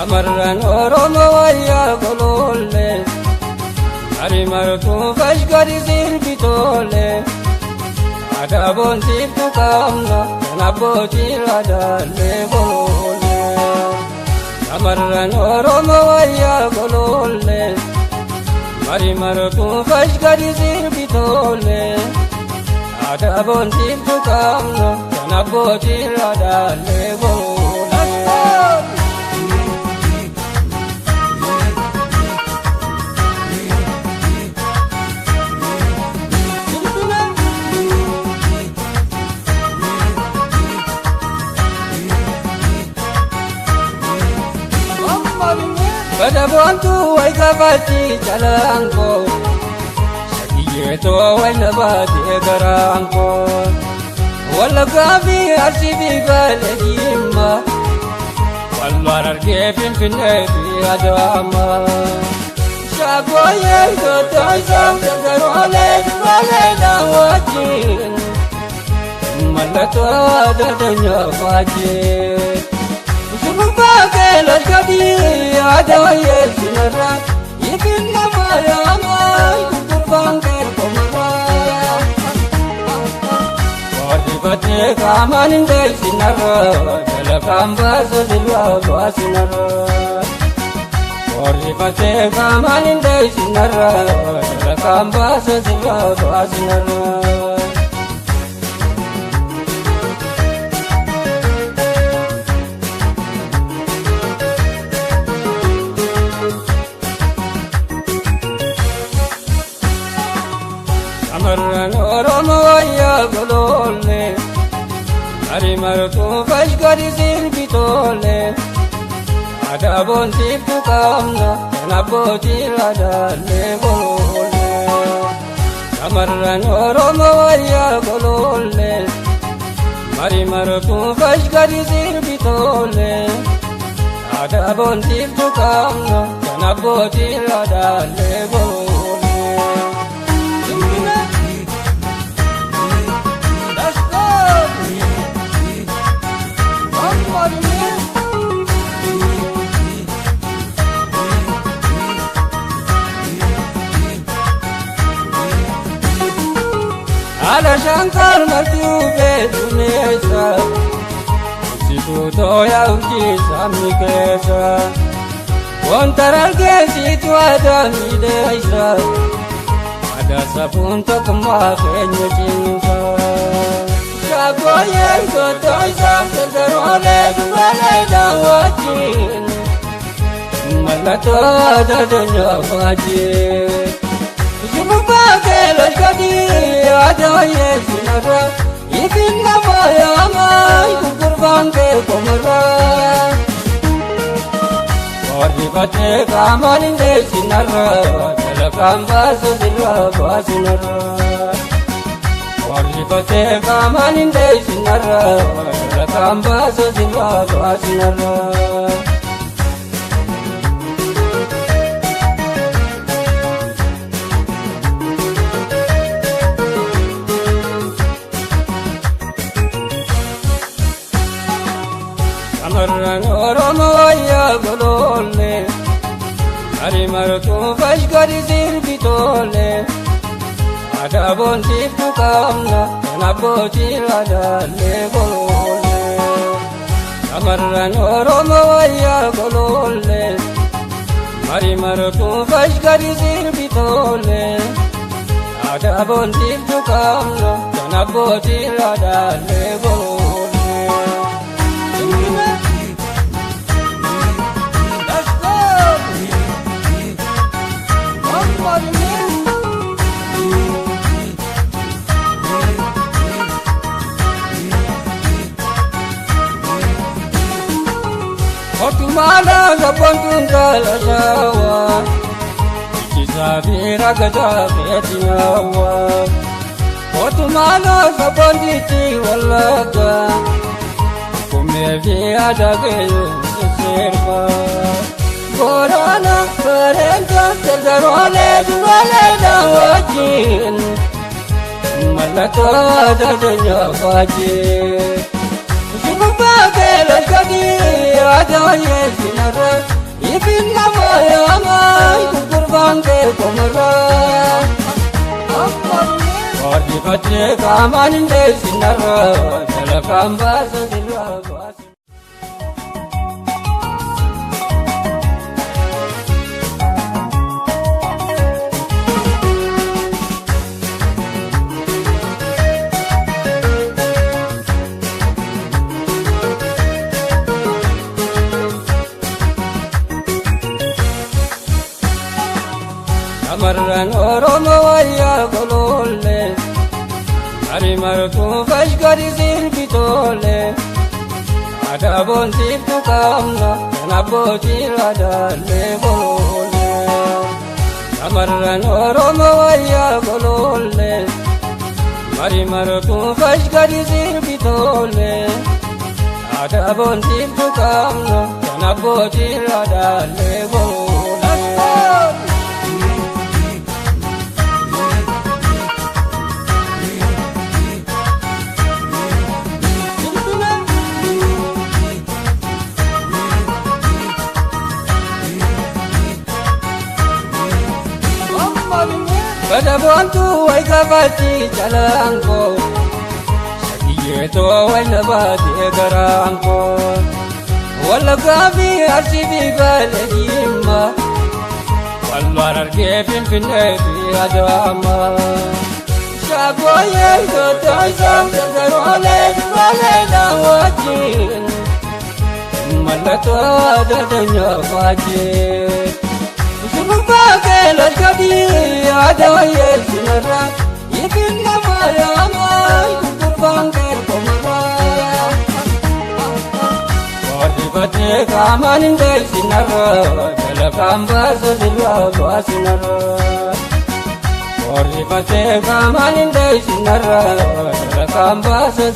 Amarran Oromo wayya golole Ari martu fashkari zirbitole Adabon tiptu kamna Naboti radale golole Amarran Oromo wayya golole Ari martu fashkari zirbitole Adabon tiptu kamna Naboti radale golole Badabantu way kabati jalanko Sakiyeto way nabati garanko Walla gabi arsibi galegimma Wallar argefin finnebi adama Shagoye gotoy samgarole wale dawajin Malato dadanya fajin Bagel kadi ada yesinara Ikin nama yamai kurban kerkomara Wajibate kamanin desinara Telakamba sodilwa basinara Wajibate kamanin desinara Telakamba sodilwa basinara Amarran Oromo wayya golole Ari martu fashkari zirbitole Adabon tiptu kamna Naboti radale golole Amarran Oromo wayya golole Ari martu fashkari zirbitole Adabon tiptu kamna Naboti radale golole Ala shankar martu bedunesa Situ toya uji samikesa Kontaral ke situ ada midesa Ada sapunta kemakenya cinta Shagoye gotoy samgarole wale dawajin Malato dadanya fajin Bagel kadi ada yesinara Ikin nama yamai kurban kerkomara Wajibate kamanin desinara Telakamba sodilwa basinara Wajibate kamanin desinara Telakamba sodilwa basinara Amarran Oromo wayya golole Ari martu fashkari zirbitole Adabon tiptu kamna Naboti radale golole Amarran Oromo wayya golole Ari martu fashkari zirbitole Adabon tiptu kamna Naboti radale golole Otumala zabantungal asawa Ikisabira gada betinawa Otumala zabanditi walaga Kumevi adage serva Corona parenta tergarole duale dawajin Malato dadanya fajin Bagel kadi ada yesinara Orifate kamanin desinarra Telakam basa dilwa Amaran Oromo wayya golole Ari martu fashkari zilbitole Adabon tiptu kamna Naboti radale golole Amaran Oromo wayya golole Ari martu fashkari zilbitole Adabon tiptu kamna Naboti radale golole Badabantu ay kabati jalanko Sagiyeto ay nabati garanko Wala gabi arsibi baladima Walwar argefin pinebi adama Shagoye gotay sam tagarole Wale dawajin Malato adadanya wajin Sumpake lalkadi adaye sinara Yekin namayama kurbangker komara Orifate kamanin del sinara Telakam basa dilwa sinara Orifate kamanin del sinara Telakam basa